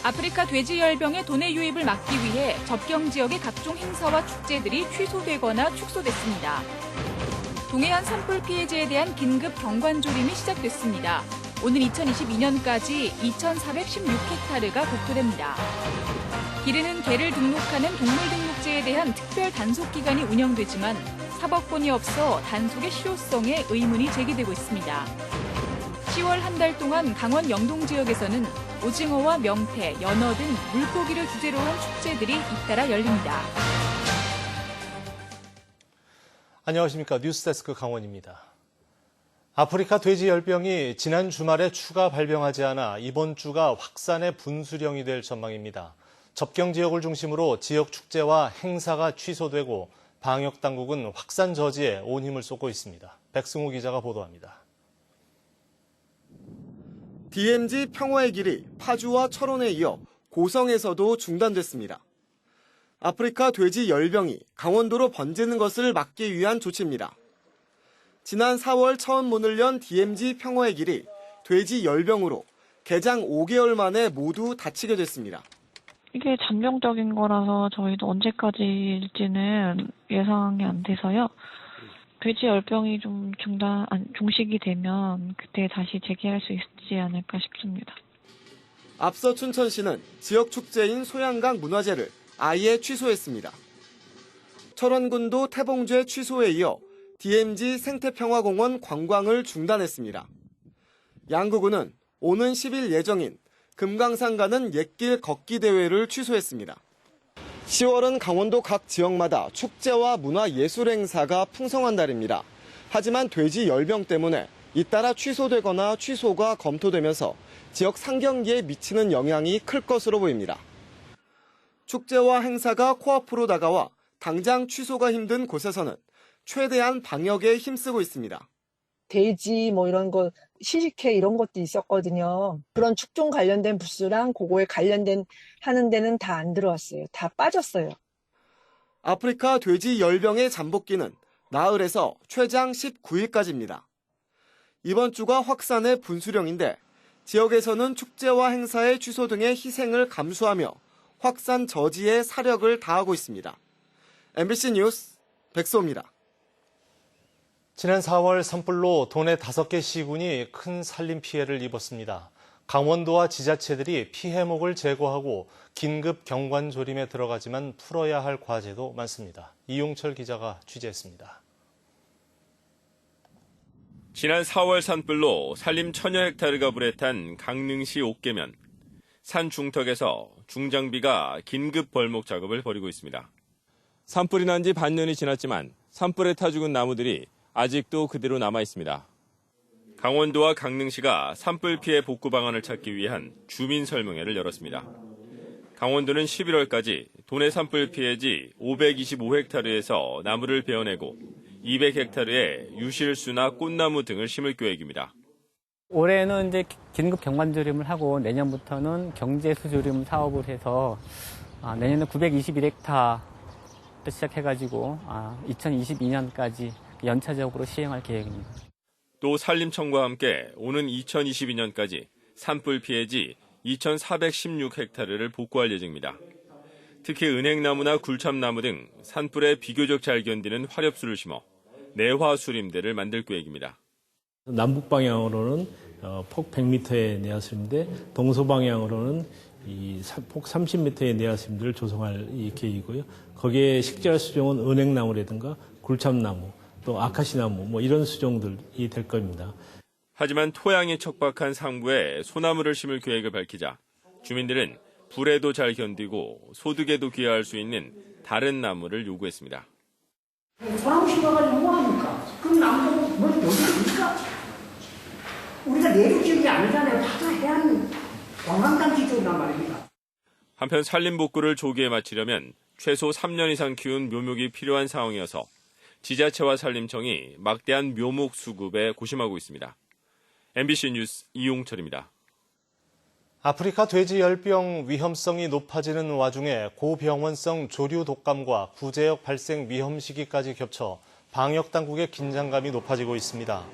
아프리카 돼지열병의 도내 유입을 막기 위해 접경 지역의 각종 행사와 축제들이 취소되거나 축소됐습니다. 동해안 산불 피해지에 대한 긴급 경관조림이 시작됐습니다. 오는 2022년까지 2,416헥타르가 복토됩니다. 기르는 개를 등록하는 동물등록제에 대한 특별 단속기간이 운영되지만 사법권이 없어 단속의 실효성에 의문이 제기되고 있습니다. 10월 한 달 동안 강원 영동 지역에서는 오징어와 명태, 연어 등 물고기를 주제로 한 축제들이 잇따라 열립니다. 안녕하십니까. 뉴스데스크 강원입니다. 아프리카 돼지열병이 지난 주말에 추가 발병하지 않아 이번 주가 확산의 분수령이 될 전망입니다. 접경 지역을 중심으로 지역 축제와 행사가 취소되고 방역당국은 확산 저지에 온 힘을 쏟고 있습니다. 백승우 기자가 보도합니다. DMZ 평화의 길이 파주와 철원에 이어 고성에서도 중단됐습니다. 아프리카 돼지 열병이 강원도로 번지는 것을 막기 위한 조치입니다. 지난 4월 처음 문을 연 DMZ 평화의 길이 돼지 열병으로 개장 5개월 만에 모두 닫히게 됐습니다. 이게 잠정적인 거라서 저희도 언제까지일지는 예상이 안 돼서요. 돼지 열병이 좀 종식이 되면 그때 다시 재개할 수 있지 않을까 싶습니다. 앞서 춘천시는 지역 축제인 소양강 문화제를 아예 취소했습니다. 철원군도 태봉제 취소에 이어 DMZ 생태평화공원 관광을 중단했습니다. 양구군은 오는 10일 예정인 금강산 가는 옛길 걷기 대회를 취소했습니다. 10월은 강원도 각 지역마다 축제와 문화예술 행사가 풍성한 달입니다. 하지만 돼지 열병 때문에 잇따라 취소되거나 취소가 검토되면서 지역 상경기에 미치는 영향이 클 것으로 보입니다. 축제와 행사가 코앞으로 다가와 당장 취소가 힘든 곳에서는 최대한 방역에 힘쓰고 있습니다. 돼지 이런 거 시식회 이런 것도 있었거든요. 그런 축종 관련된 부스랑 그거에 관련된 하는 데는 다 안 들어왔어요. 다 빠졌어요. 아프리카 돼지 열병의 잠복기는 나흘에서 최장 19일까지입니다. 이번 주가 확산의 분수령인데 지역에서는 축제와 행사의 취소 등의 희생을 감수하며 확산 저지에 사력을 다하고 있습니다. MBC 뉴스 백소입니다. 지난 4월 산불로 도내 5개 시군이 큰 산림 피해를 입었습니다. 강원도와 지자체들이 피해목을 제거하고 긴급 경관조림에 들어가지만 풀어야 할 과제도 많습니다. 이용철 기자가 취재했습니다. 지난 4월 산불로 산림 1000여 헥타르가 불에 탄 강릉시 옥계면. 산 중턱에서 중장비가 긴급 벌목 작업을 벌이고 있습니다. 산불이 난 지 반년이 지났지만 산불에 타 죽은 나무들이 아직도 그대로 남아 있습니다. 강원도와 강릉시가 산불 피해 복구 방안을 찾기 위한 주민 설명회를 열었습니다. 강원도는 11월까지 도내 산불 피해지 525헥타르에서 나무를 베어내고 200헥타르에 유실수나 꽃나무 등을 심을 계획입니다. 올해는 이제 긴급 경관조림을 하고 내년부터는 경제수조림 사업을 해서 내년에 921헥타르 시작해가지고 2022년까지 연차적으로 시행할 계획입니다. 또 산림청과 함께 오는 2022년까지 산불 피해지 2,416헥타르를 복구할 예정입니다. 특히 은행나무나 굴참나무 등 산불에 비교적 잘 견디는 화렵수를 심어 내화수림대를 만들 계획입니다. 남북 방향으로는 폭 100m의 내화수림대, 동서 방향으로는 폭 30m의 내화수림대를 조성할 계획이고요. 거기에 식재화 수종은 은행나무라든가 굴참나무, 또 아카시나무 이런 수종들이 될 겁니다. 하지만 토양이 척박한 상부에 소나무를 심을 계획을 밝히자 주민들은 불에도 잘 견디고 소득에도 기여할 수 있는 다른 나무를 요구했습니다. 소나무 심어가지고 뭐합니까? 그럼 나무 뭐 여기입니까? 우리가 내륙 지역이 아니잖아요. 바다 해안 관광단지 쪽이란 말입니다. 한편 산림 복구를 조기에 마치려면 최소 3년 이상 키운 묘목이 필요한 상황이어서 지자체와 산림청이 막대한 묘목 수급에 고심하고 있습니다. MBC 뉴스 이용철입니다. 아프리카 돼지열병 위험성이 높아지는 와중에 고병원성 조류 독감과 구제역 발생 위험 시기까지 겹쳐 방역당국의 긴장감이 높아지고 있습니다.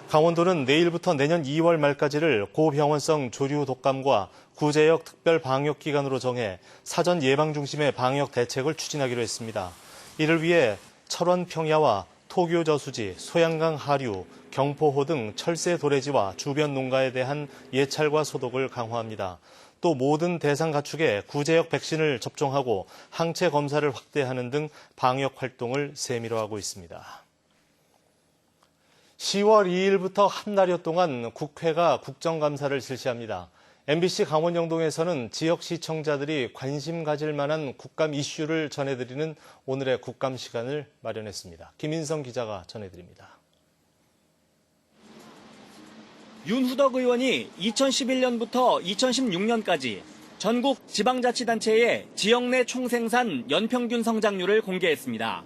강원도는 내일부터 내년 2월 말까지를 고병원성 조류 독감과 구제역 특별 방역 기간으로 정해 사전 예방 중심의 방역 대책을 추진하기로 했습니다. 이를 위해 철원 평야와 토교 저수지, 소양강 하류, 경포호 등 철새 도래지와 주변 농가에 대한 예찰과 소독을 강화합니다. 또 모든 대상 가축에 구제역 백신을 접종하고 항체 검사를 확대하는 등 방역 활동을 세밀화 하고 있습니다. 10월 2일부터 한 달여 동안 국회가 국정감사를 실시합니다. MBC 강원 영동에서는 지역 시청자들이 관심 가질 만한 국감 이슈를 전해드리는 오늘의 국감 시간을 마련했습니다. 김인성 기자가 전해드립니다. 윤후덕 의원이 2011년부터 2016년까지 전국 지방자치단체의 지역 내 총생산 연평균 성장률을 공개했습니다.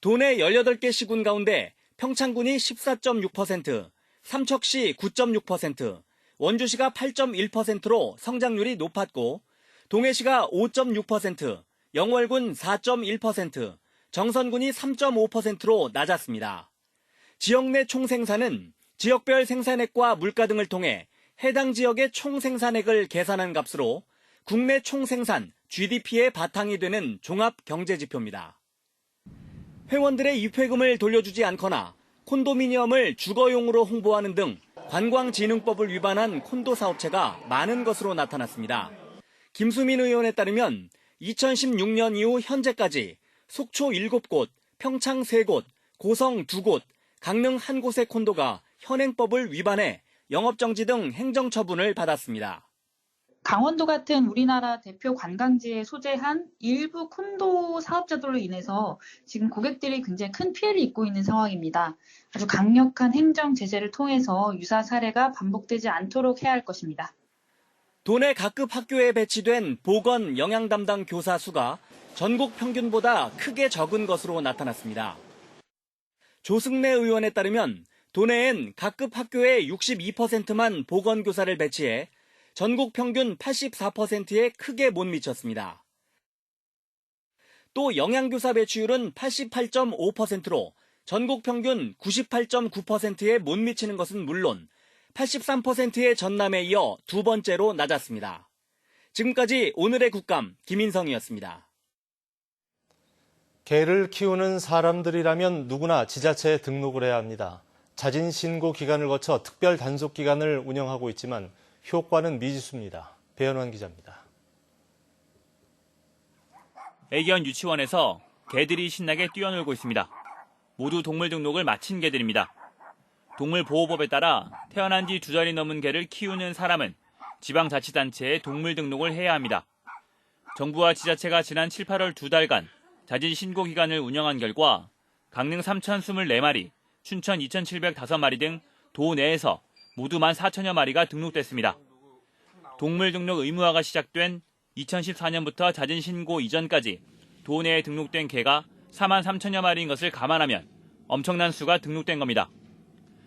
도내 18개 시군 가운데 평창군이 14.6%, 삼척시 9.6%, 원주시가 8.1%로 성장률이 높았고 동해시가 5.6%, 영월군 4.1%, 정선군이 3.5%로 낮았습니다. 지역 내 총생산은 지역별 생산액과 물가 등을 통해 해당 지역의 총생산액을 계산한 값으로 국내 총생산 GDP의 바탕이 되는 종합경제지표입니다. 회원들의 입회금을 돌려주지 않거나 콘도미니엄을 주거용으로 홍보하는 등 관광진흥법을 위반한 콘도 사업체가 많은 것으로 나타났습니다. 김수민 의원에 따르면 2016년 이후 현재까지 속초 7곳, 평창 3곳, 고성 2곳, 강릉 1곳의 콘도가 현행법을 위반해 영업정지 등 행정처분을 받았습니다. 강원도 같은 우리나라 대표 관광지에 소재한 일부 콘도 사업자들로 인해서 지금 고객들이 굉장히 큰 피해를 입고 있는 상황입니다. 아주 강력한 행정 제재를 통해서 유사 사례가 반복되지 않도록 해야 할 것입니다. 도내 각급 학교에 배치된 보건 영양 담당 교사 수가 전국 평균보다 크게 적은 것으로 나타났습니다. 조승래 의원에 따르면 도내엔 각급 학교의 62%만 보건교사를 배치해 전국 평균 84%에 크게 못 미쳤습니다. 또 영양교사 배치율은 88.5%로 전국 평균 98.9%에 못 미치는 것은 물론 83%의 전남에 이어 두 번째로 낮았습니다. 지금까지 오늘의 국감 김인성이었습니다. 개를 키우는 사람들이라면 누구나 지자체에 등록을 해야 합니다. 자진 신고 기간을 거쳐 특별 단속 기간을 운영하고 있지만 효과는 미지수입니다. 배현환 기자입니다. 애견 유치원에서 개들이 신나게 뛰어놀고 있습니다. 모두 동물 등록을 마친 개들입니다. 동물보호법에 따라 태어난 지 2달이 넘은 개를 키우는 사람은 지방자치단체에 동물 등록을 해야 합니다. 정부와 지자체가 지난 7, 8월 2달간 자진 신고 기간을 운영한 결과 강릉 3,024마리, 춘천 2,705마리 등 도 내에서 모두 14,000여 마리가 등록됐습니다. 동물 등록 의무화가 시작된 2014년부터 자진 신고 이전까지 도 내에 등록된 개가 43,000여 마리인 것을 감안하면 엄청난 수가 등록된 겁니다.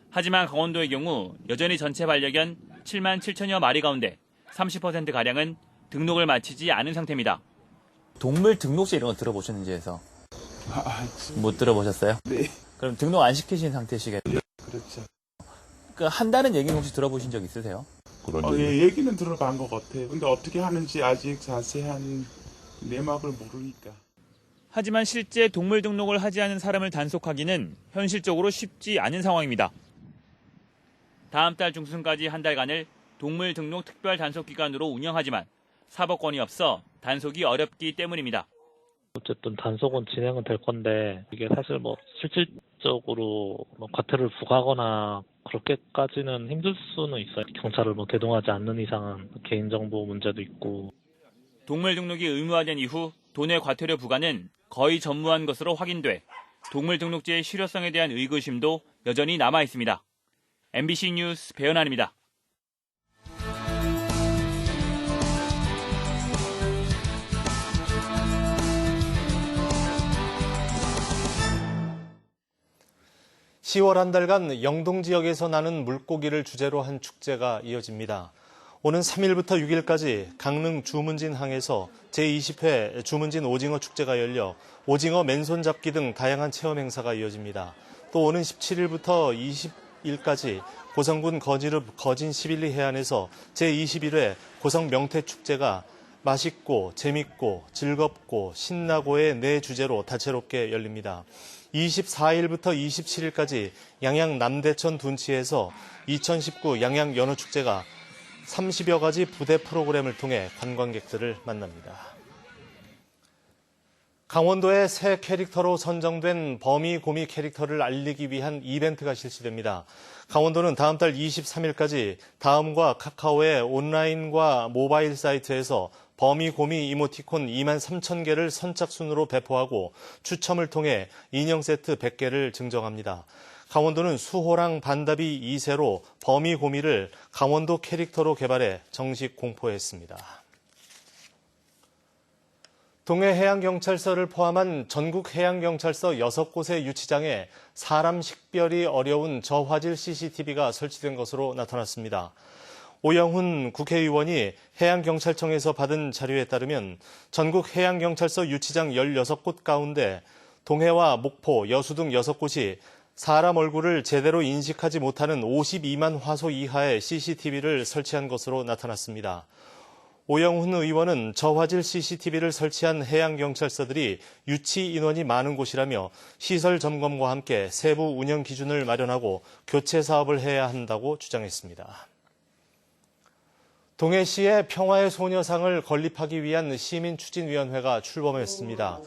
하지만 강원도의 경우 여전히 전체 반려견 77,000여 마리 가운데 30%가량은 등록을 마치지 않은 상태입니다. 동물 등록제 이런 거 들어보셨는지 해서. 못 들어보셨어요? 네. 그럼 등록 안 시키신 상태시겠네요? 그렇죠. 한다는 얘기는 혹시 들어보신 적 있으세요? 예, 얘기는 들어간 것 같아요. 근데 어떻게 하는지 아직 자세한 내막을 모르니까. 하지만 실제 동물 등록을 하지 않은 사람을 단속하기는 현실적으로 쉽지 않은 상황입니다. 다음 달 중순까지 한 달간을 동물 등록 특별 단속 기간으로 운영하지만 사법권이 없어 단속이 어렵기 때문입니다. 어쨌든 단속은 진행은 될 건데 이게 사실 실질적으로 과태료를 부과하거나 그렇게까지는 힘들 수는 있어요. 경찰을 대동하지 않는 이상은 개인정보 문제도 있고. 동물 등록이 의무화된 이후 도내 과태료 부과는 거의 전무한 것으로 확인돼 동물 등록제의 실효성에 대한 의구심도 여전히 남아 있습니다. MBC 뉴스 배현환입니다. (10월) 한 달간 영동 지역에서 나는 물고기를 주제로 한 축제가 이어집니다. 오는 3일부터 6일까지 강릉 주문진항에서 제20회 주문진 오징어 축제가 열려 오징어 맨손 잡기 등 다양한 체험 행사가 이어집니다. 또 오는 17일부터 21일까지 고성군 거진 11리 해안에서 제21회 고성 명태축제가 맛있고 재밌고 즐겁고 신나고의 네 주제로 다채롭게 열립니다. 24일부터 27일까지 양양 남대천 둔치에서 2019 양양 연어축제가 30여 가지 부대 프로그램을 통해 관광객들을 만납니다. 강원도의 새 캐릭터로 선정된 범이고미 캐릭터를 알리기 위한 이벤트가 실시됩니다. 강원도는 다음 달 23일까지 다음과 카카오의 온라인과 모바일 사이트에서 범이고미 이모티콘 2만 3천 개를 선착순으로 배포하고 추첨을 통해 인형 세트 100개를 증정합니다. 강원도는 수호랑 반다비 2세로 범이고미를 강원도 캐릭터로 개발해 정식 공포했습니다. 동해해양경찰서를 포함한 전국 해양경찰서 6곳의 유치장에 사람 식별이 어려운 저화질 CCTV가 설치된 것으로 나타났습니다. 오영훈 국회의원이 해양경찰청에서 받은 자료에 따르면 전국 해양경찰서 유치장 16곳 가운데 동해와 목포, 여수 등 6곳이 사람 얼굴을 제대로 인식하지 못하는 52만 화소 이하의 CCTV를 설치한 것으로 나타났습니다. 오영훈 의원은 저화질 CCTV를 설치한 해양경찰서들이 유치 인원이 많은 곳이라며 시설 점검과 함께 세부 운영 기준을 마련하고 교체 사업을 해야 한다고 주장했습니다. 동해시의 평화의 소녀상을 건립하기 위한 시민추진위원회가 출범했습니다.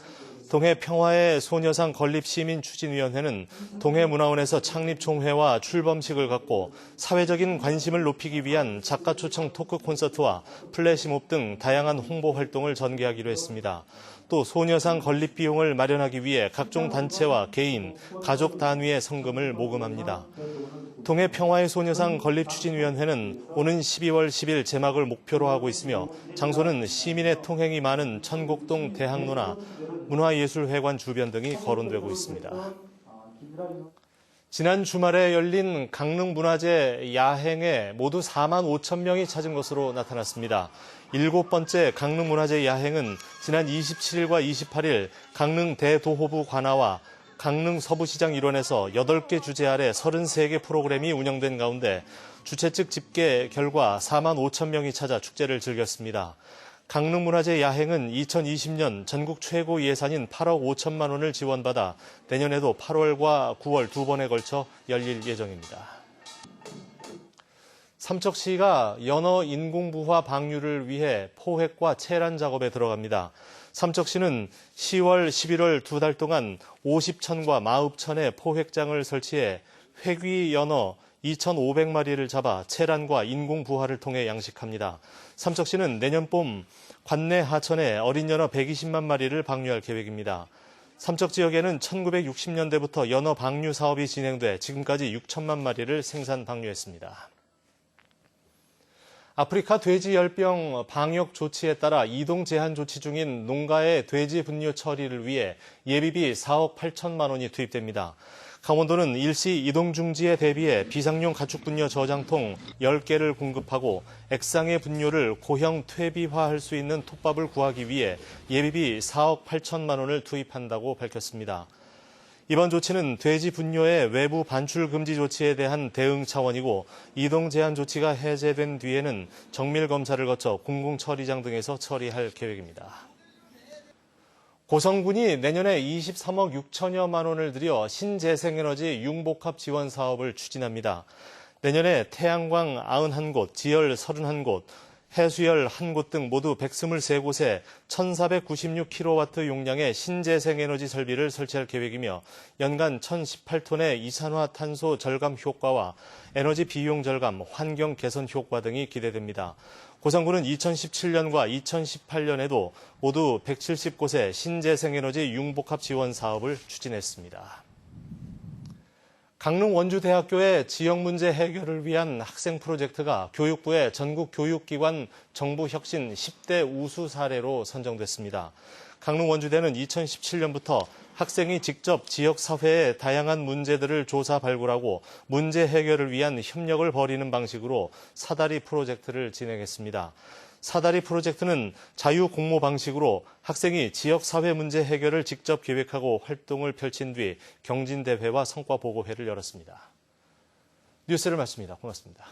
동해 평화의 소녀상 건립 시민추진위원회는 동해문화원에서 창립총회와 출범식을 갖고 사회적인 관심을 높이기 위한 작가 초청 토크 콘서트와 플래시몹 등 다양한 홍보 활동을 전개하기로 했습니다. 또 소녀상 건립 비용을 마련하기 위해 각종 단체와 개인, 가족 단위의 성금을 모금합니다. 동해 평화의 소녀상 건립추진위원회는 오는 12월 10일 개막을 목표로 하고 있으며 장소는 시민의 통행이 많은 천곡동 대학로나 문화예술회관 주변 등이 거론되고 있습니다. 지난 주말에 열린 강릉문화제 야행에 모두 4만 5천 명이 찾은 것으로 나타났습니다. 7번째 강릉문화제 야행은 지난 27일과 28일 강릉 대도호부 관아와 강릉 서부시장 일원에서 8개 주제 아래 33개 프로그램이 운영된 가운데 주최 측 집계 결과 4만 5천 명이 찾아 축제를 즐겼습니다. 강릉문화제 야행은 2020년 전국 최고 예산인 8억 5천만 원을 지원받아 내년에도 8월과 9월 두 번에 걸쳐 열릴 예정입니다. 삼척시가 연어 인공부화 방류를 위해 포획과 채란 작업에 들어갑니다. 삼척시는 10월, 11월 두 달 동안 50천과 마읍천에 포획장을 설치해 회귀 연어 2,500마리를 잡아 채란과 인공부화를 통해 양식합니다. 삼척시는 내년 봄 관내 하천에 어린 연어 120만 마리를 방류할 계획입니다. 삼척 지역에는 1960년대부터 연어 방류 사업이 진행돼 지금까지 6천만 마리를 생산 방류했습니다. 아프리카 돼지열병 방역 조치에 따라 이동 제한 조치 중인 농가의 돼지 분뇨 처리를 위해 예비비 4억 8천만 원이 투입됩니다. 강원도는 일시 이동 중지에 대비해 비상용 가축 분뇨 저장통 10개를 공급하고 액상의 분뇨를 고형 퇴비화할 수 있는 톱밥을 구하기 위해 예비비 4억 8천만 원을 투입한다고 밝혔습니다. 이번 조치는 돼지 분뇨의 외부 반출 금지 조치에 대한 대응 차원이고 이동 제한 조치가 해제된 뒤에는 정밀 검사를 거쳐 공공처리장 등에서 처리할 계획입니다. 고성군이 내년에 23억 6천여만 원을 들여 신재생에너지 융복합 지원 사업을 추진합니다. 내년에 태양광 91곳, 지열 31곳, 해수열 1곳 등 모두 123곳에 1,496kW 용량의 신재생에너지 설비를 설치할 계획이며 연간 1,018톤의 이산화탄소 절감 효과와 에너지 비용 절감, 환경 개선 효과 등이 기대됩니다. 고성군은 2017년과 2018년에도 모두 170곳의 신재생에너지 융복합 지원 사업을 추진했습니다. 강릉 원주대학교의 지역 문제 해결을 위한 학생 프로젝트가 교육부의 전국 교육기관 정부혁신 10대 우수 사례로 선정됐습니다. 강릉 원주대는 2017년부터 학생이 직접 지역사회의 다양한 문제들을 조사 발굴하고 문제 해결을 위한 협력을 벌이는 방식으로 사다리 프로젝트를 진행했습니다. 사다리 프로젝트는 자유공모 방식으로 학생이 지역사회 문제 해결을 직접 기획하고 활동을 펼친 뒤 경진대회와 성과보고회를 열었습니다. 뉴스를 마칩니다. 고맙습니다.